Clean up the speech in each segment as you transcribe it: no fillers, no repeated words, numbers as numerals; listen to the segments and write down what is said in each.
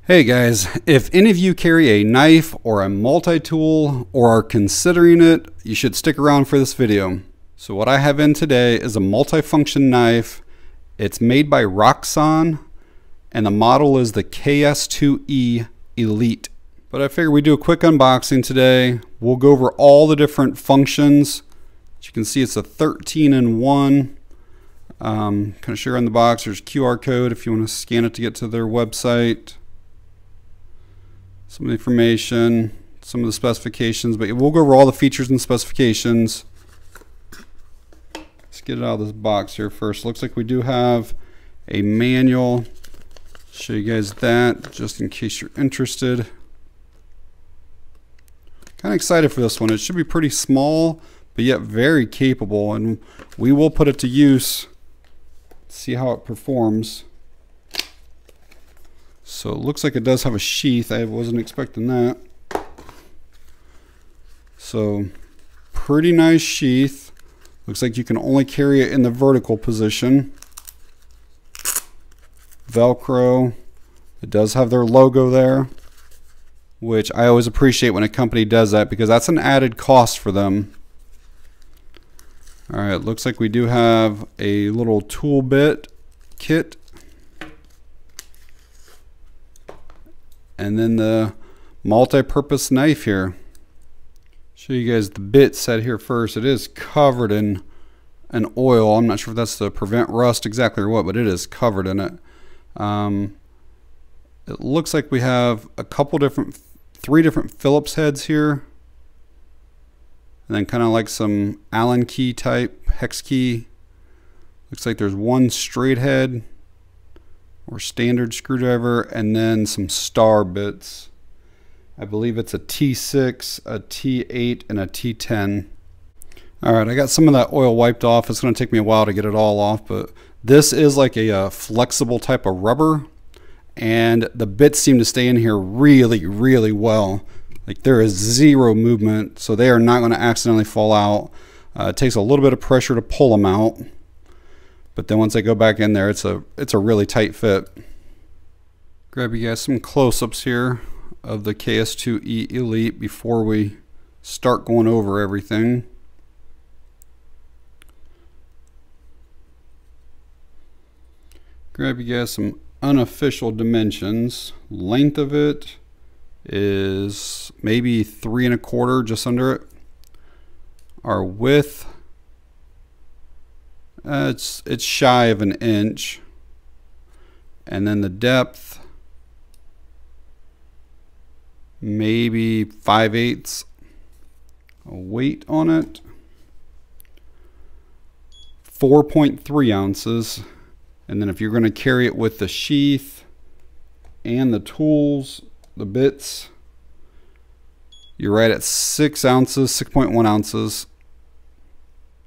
Hey guys, if any of you carry a knife or a multi-tool or are considering it, you should stick around for this video. So what I have in today is a multifunction knife. It's made by Roxon and the model is the KS2E Elite. But I figured we'd do a quick unboxing today. We'll go over all the different functions. As you can see, it's a 13-in-1. Kind of share on the box. There's a QR code if you want to scan it to get to their website. Some of the information, some of the specifications, but we'll go over all the features and specifications. Let's get it out of this box here first. Looks like we do have a manual. Show you guys that just in case you're interested. Kind of excited for this one. It should be pretty small, but yet very capable, and we will put it to use. See how it performs. So it looks like it does have a sheath. I wasn't expecting that. So pretty nice sheath. Looks like you can only carry it in the vertical position. Velcro. It does have their logo there, which I always appreciate when a company does that because that's an added cost for them. All right, looks like we do have a little tool bit kit. And then the multi-purpose knife here. Show you guys the bit set here first. It is covered in an oil. I'm not sure if that's to prevent rust exactly or what, but it is covered in it. It looks like we have a couple different, 3 different Phillips heads here. And then kind of like some Allen key type, hex key. Looks like there's one straight head or standard screwdriver, and then some star bits. I believe it's a T6, a T8, and a T10. Alright, I got some of that oil wiped off. It's going to take me a while to get it all off, but this is like a flexible type of rubber, and the bits seem to stay in here really, really well. Like there is zero movement, so they are not going to accidentally fall out. It takes a little bit of pressure to pull them out. But then once I go back in there, it's a really tight fit. Grab you guys some close-ups here of the KS2E Elite before we start going over everything. Grab you guys some unofficial dimensions. Length of it is maybe 3 1/4, just under it. Our width, it's shy of 1 inch, and then the depth maybe 5/8. Weight on it 4.3 ounces, and then if you're going to carry it with the sheath and the tools, the bits, you're right at 6 ounces, 6.1 ounces.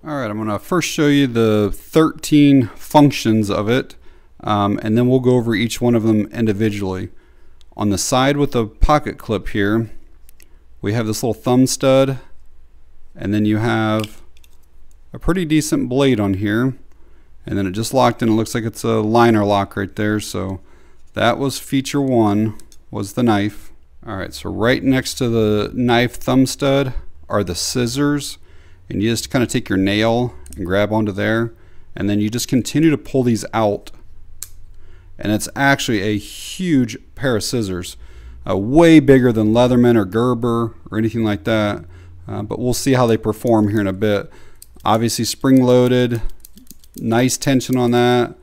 Alright, I'm going to first show you the 13 functions of it, and then we'll go over each one of them individually. On the side with the pocket clip here, we have this little thumb stud, and then you have a pretty decent blade on here, and then it just locked in. It looks like it's a liner lock right there, so that was feature 1, was the knife. Alright, so right next to the knife thumb stud are the scissors. And you just kind of take your nail and grab onto there, and then you just continue to pull these out. And it's actually a huge pair of scissors, way bigger than Leatherman or Gerber or anything like that. But we'll see how they perform here in a bit. Obviously spring loaded, nice tension on that.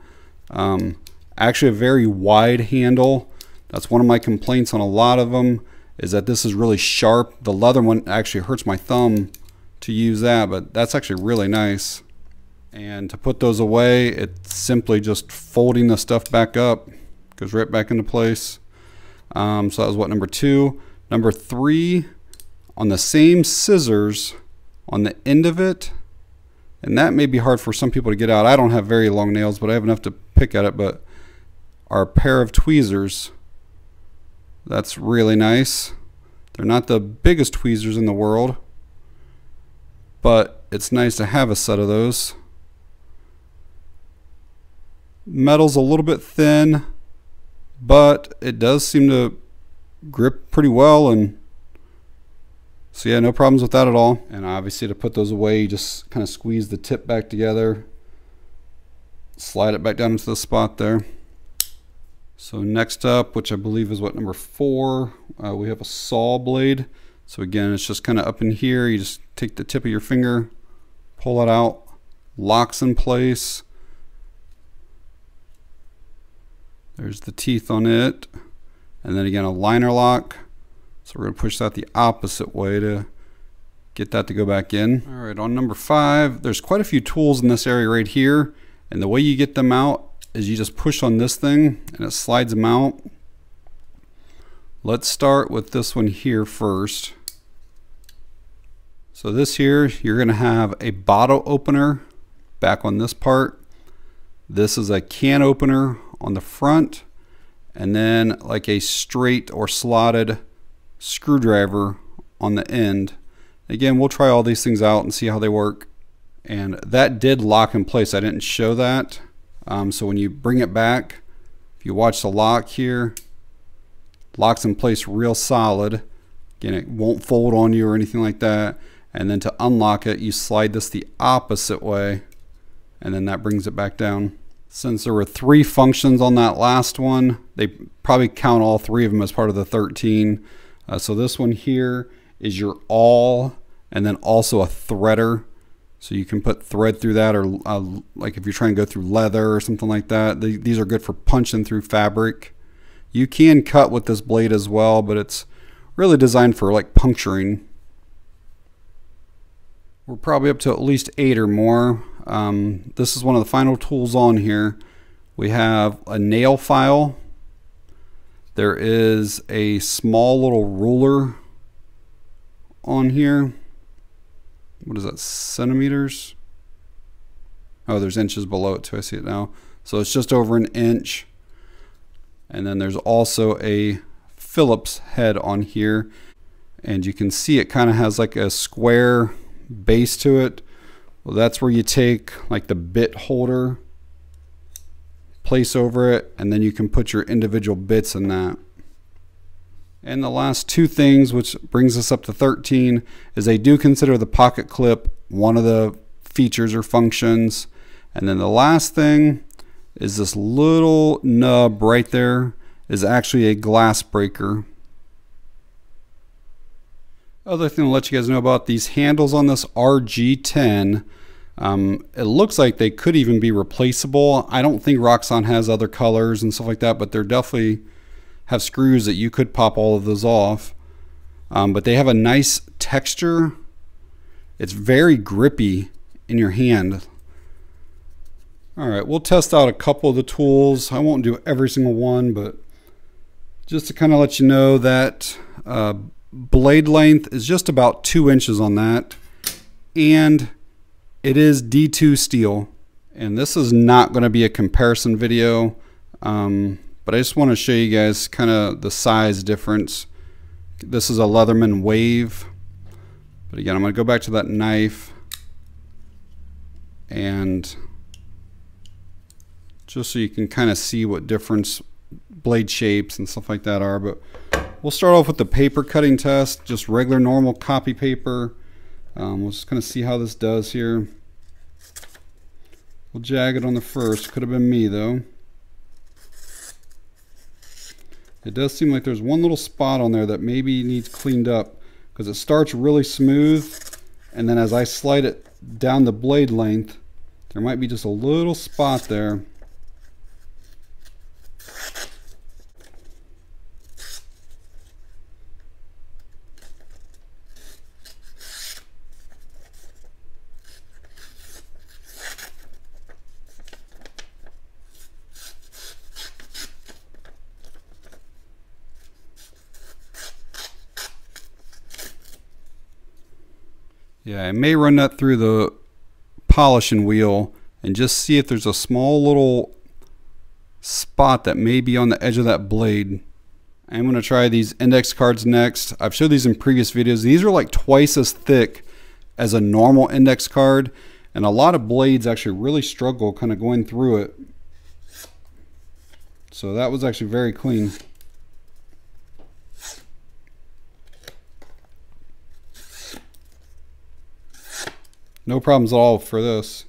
Actually a very wide handle. That's one of my complaints on a lot of them, is that this is really sharp. The leather one actually hurts my thumb to use that, but that's actually really nice. And to put those away, it's simply just folding the stuff back up. Goes right back into place. So that was what, number 2. Number 3, on the same scissors on the end of it, and that may be hard for some people to get out. I don't have very long nails, but I have enough to pick at it, but our pair of tweezers, that's really nice. They're not the biggest tweezers in the world, but it's nice to have a set of those. Metal's a little bit thin. but it does seem to grip pretty well, and so yeah, no problems with that at all. And obviously to put those away, you just kind of squeeze the tip back together, slide it back down into the spot there. So next up, which I believe is what, number 4, we have a saw blade. So again, it's just kind of up in here. You just take the tip of your finger, pull it out, locks in place. There's the teeth on it. And then again, a liner lock. So we're going to push that the opposite way to get that to go back in. All right, on number 5, there's quite a few tools in this area right here. And the way you get them out is you just push on this thing and it slides them out. Let's start with this one here first. So this here, you're going to have a bottle opener back on this part. This is a can opener on the front, and then like a straight or slotted screwdriver on the end. Again, we'll try all these things out and see how they work. And that did lock in place. I didn't show that. So when you bring it back, if you watch the lock here, locks in place real solid. Again, it won't fold on you or anything like that. And then to unlock it, you slide this the opposite way, and then that brings it back down. Since there were 3 functions on that last one, they probably count all 3 of them as part of the 13. So this one here is your awl, and then also a threader. So you can put thread through that, or like if you're trying to go through leather or something like that. These are good for punching through fabric. You can cut with this blade as well, but it's really designed for like puncturing. We're probably up to at least 8 or more. This is one of the final tools on here. We have a nail file. There is a small little ruler on here. What is that, centimeters? Oh, there's inches below it too, I see it now. So it's just over an inch. And then there's also a Phillips head on here. And you can see it kind of has like a square base to it. Well, that's where you take like the bit holder, place over it, and then you can put your individual bits in that. And the last 2 things, which brings us up to 13, is they do consider the pocket clip one of the features or functions. And then the last thing is this little nub right there is actually a glass breaker. Other thing to let you guys know about these handles on this RG10, it looks like they could even be replaceable. I don't think Roxon has other colors and stuff like that, but they're definitely have screws that you could pop all of those off. But they have a nice texture. It's very grippy in your hand. All right, we'll test out a couple of the tools. I won't do every single one, but just to kind of let you know that blade length is just about 2 inches on that, and it is D2 steel. And this is not going to be a comparison video, but I just want to show you guys kind of the size difference. This is a Leatherman Wave, but again, I'm going to go back to that knife and just so you can kind of see what difference blade shapes and stuff like that are. But we'll start off with the paper cutting test, just regular normal copy paper. We'll just kind of see how this does here. We'll jag it on the first. Could have been me though. It does seem like there's one little spot on there that maybe needs cleaned up, because it starts really smooth, and then as I slide it down the blade length, there might be just a little spot there. Yeah, I may run that through the polishing wheel and just see if there's a small little spot that may be on the edge of that blade. I'm going to try these index cards next. I've showed these in previous videos. These are like twice as thick as a normal index card, and a lot of blades actually really struggle kind of going through it. So that was actually very clean. No problems at all for this.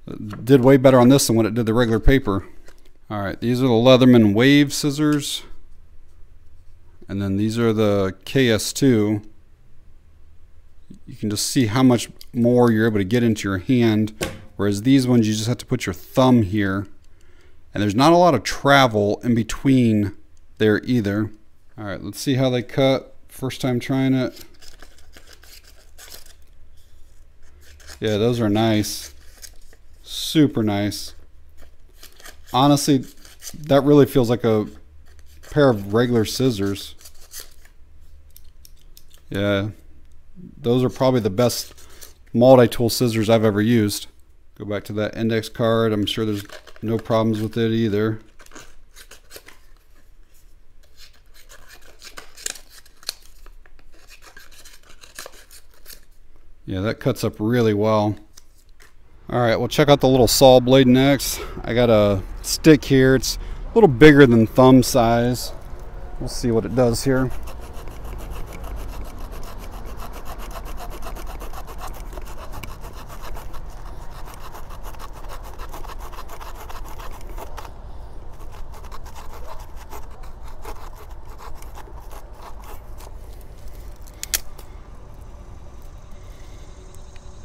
It did way better on this than what it did the regular paper. Alright, these are the Leatherman Wave scissors. And then these are the KS2. You can just see how much more you're able to get into your hand. Whereas these ones, you just have to put your thumb here. And there's not a lot of travel in between there either. Alright, let's see how they cut. First time trying it. Yeah, those are nice. Super nice. Honestly, that really feels like a pair of regular scissors. Yeah, those are probably the best multi-tool scissors I've ever used. Go back to that index card. I'm sure there's no problems with it either. Yeah, that cuts up really well. Alright, well, check out the little saw blade next. I got a stick here. It's a little bigger than thumb size. We'll see what it does here.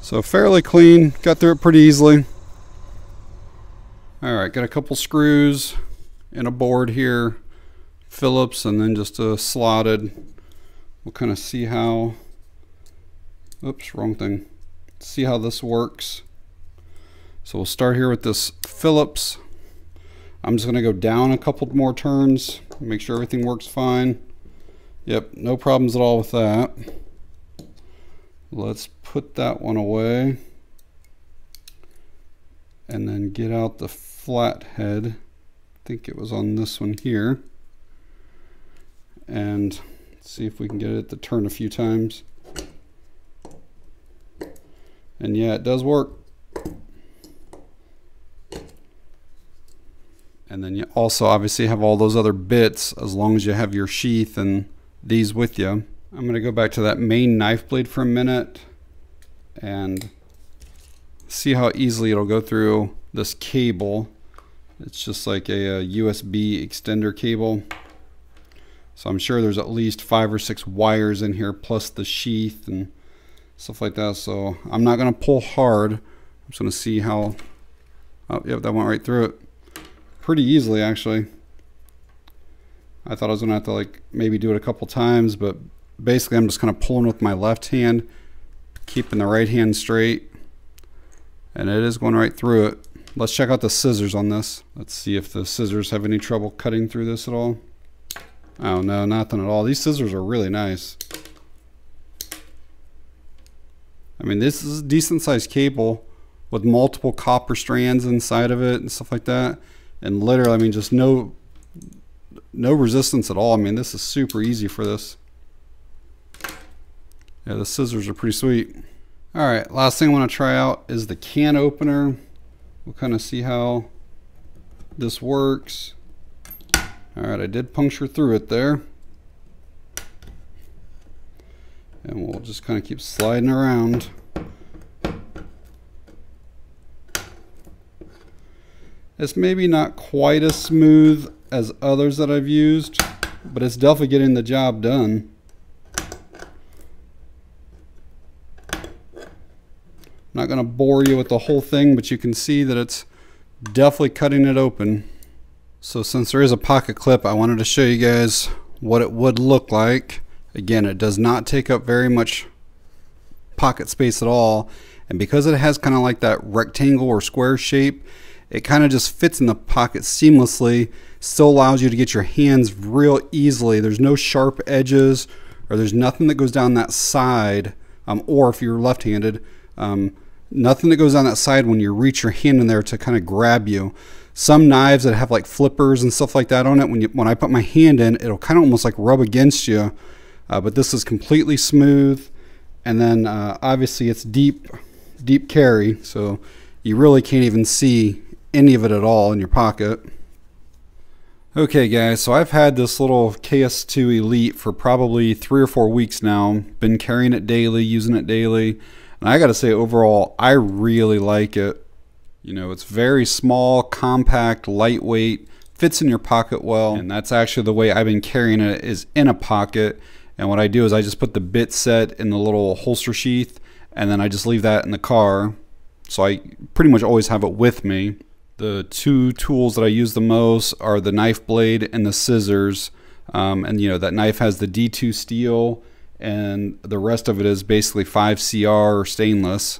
So fairly clean, got through it pretty easily. Alright, got a couple screws and a board here, Phillips, and then just a slotted. We'll kind of see how, oops, wrong thing. See how this works. So we'll start here with this Phillips. I'm just gonna go down a couple more turns, make sure everything works fine. Yep, no problems at all with that. Let's put that one away and then get out the flat head. I think it was on this one here, and see if we can get it to turn a few times. And yeah, it does work. And then you also obviously have all those other bits as long as you have your sheath and these with you. I'm going to go back to that main knife blade for a minute and see how easily it'll go through this cable. It's just like a USB extender cable. So I'm sure there's at least 5 or 6 wires in here plus the sheath and stuff like that. So I'm not going to pull hard. I'm just going to see how, oh yep, that went right through it. Pretty easily actually. I thought I was going to have to like maybe do it a couple times, but basically I'm just kind of pulling with my left hand, keeping the right hand straight, and it is going right through it. Let's check out the scissors on this. Let's see if the scissors have any trouble cutting through this at all. Oh no, nothing at all. These scissors are really nice. I mean, this is a decent sized cable with multiple copper strands inside of it and stuff like that, and literally, I mean, just no resistance at all. I mean, this is super easy for this. Yeah, the scissors are pretty sweet. Alright, last thing I want to try out is the can opener. We'll kind of see how this works. Alright, I did puncture through it there. And we'll just kind of keep sliding around. It's maybe not quite as smooth as others that I've used, but it's definitely getting the job done. I'm not going to bore you with the whole thing, but you can see that it's definitely cutting it open. So since there is a pocket clip, I wanted to show you guys what it would look like. Again, it does not take up very much pocket space at all, and because it has kind of like that rectangle or square shape, it kind of just fits in the pocket seamlessly. Still allows you to get your hands real easily. There's no sharp edges, or there's nothing that goes down that side, or if you're left-handed, nothing that goes on that side when you reach your hand in there to kind of grab you. Some knives that have like flippers and stuff like that on it, when I put my hand in, it'll kind of almost like rub against you, but this is completely smooth. And then obviously it's deep carry, so you really can't even see any of it at all in your pocket. Okay guys, so I've had this little KS2 Elite for probably 3 or 4 weeks now. Been carrying it daily, using it daily, and I gotta say overall, I really like it. You know, it's very small, compact, lightweight, fits in your pocket well, and that's actually the way I've been carrying it, is in a pocket. And what I do is I just put the bit set in the little holster sheath, and then I just leave that in the car. So I pretty much always have it with me. The two tools that I use the most are the knife blade and the scissors. And you know, that knife has the D2 steel, and the rest of it is basically 5CR or stainless.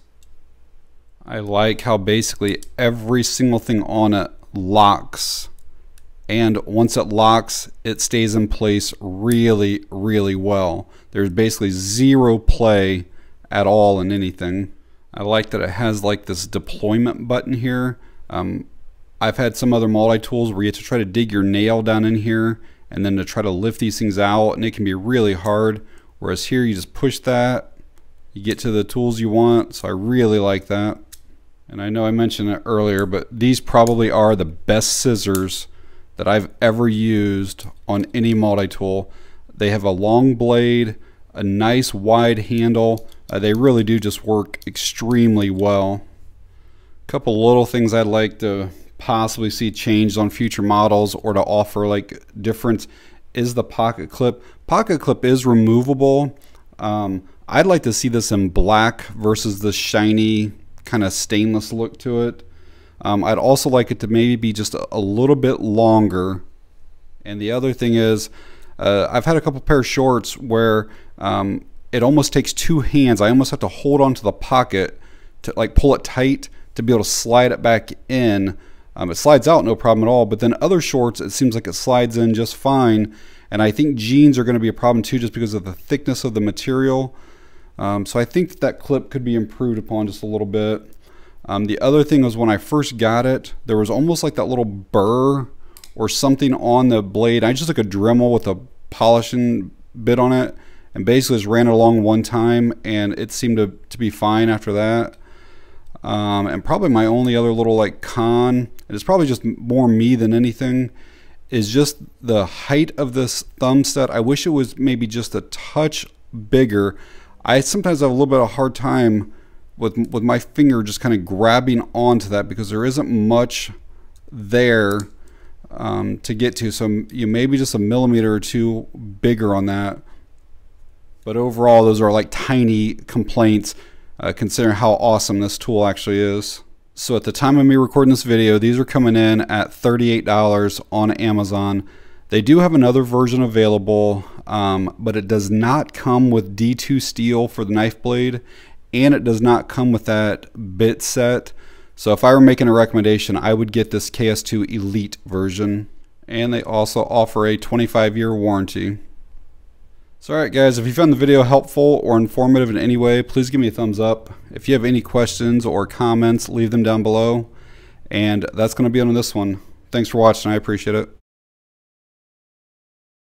I like how basically every single thing on it locks. And once it locks, it stays in place really, really well. There's basically zero play at all in anything. I like that it has like this deployment button here. I've had some other multi-tools where you have to try to dig your nail down in here and then to try to lift these things out, and it can be really hard. Whereas here you just push that, you get to the tools you want, so I really like that. And I know I mentioned it earlier, but these probably are the best scissors that I've ever used on any multi-tool. They have a long blade, a nice wide handle. They really do just work extremely well. Couple little things I'd like to possibly see changed on future models or to offer like difference is the pocket clip. Pocket clip is removable. I'd like to see this in black versus the shiny kind of stainless look to it. I'd also like it to maybe be just a little bit longer. And the other thing is, I've had a couple pair of shorts where it almost takes 2 hands. I almost have to hold on to the pocket to like pull it tight to be able to slide it back in. It slides out no problem at all, but then other shorts, it seems like it slides in just fine. And I think jeans are going to be a problem too, just because of the thickness of the material. So I think that clip could be improved upon just a little bit. The other thing was when I first got it, there was almost like that little burr or something on the blade. I just took a Dremel with a polishing bit on it and basically just ran it along one time, and it seemed to be fine after that. And probably my only other little like con, and it's probably just more me than anything, is just the height of this thumb set. I wish it was maybe just a touch bigger. I sometimes have a little bit of a hard time with my finger just kind of grabbing onto that because there isn't much there to get to. So you maybe just a millimeter or two bigger on that. But overall, those are like tiny complaints considering how awesome this tool actually is. So at the time of me recording this video, these are coming in at $38 on Amazon. They do have another version available, but it does not come with D2 steel for the knife blade, and it does not come with that bit set. So if I were making a recommendation, I would get this KS2 Elite version. And they also offer a 25-year warranty. So alright guys, if you found the video helpful or informative in any way, please give me a thumbs up. If you have any questions or comments, leave them down below. And that's going to be on this one. Thanks for watching, I appreciate it.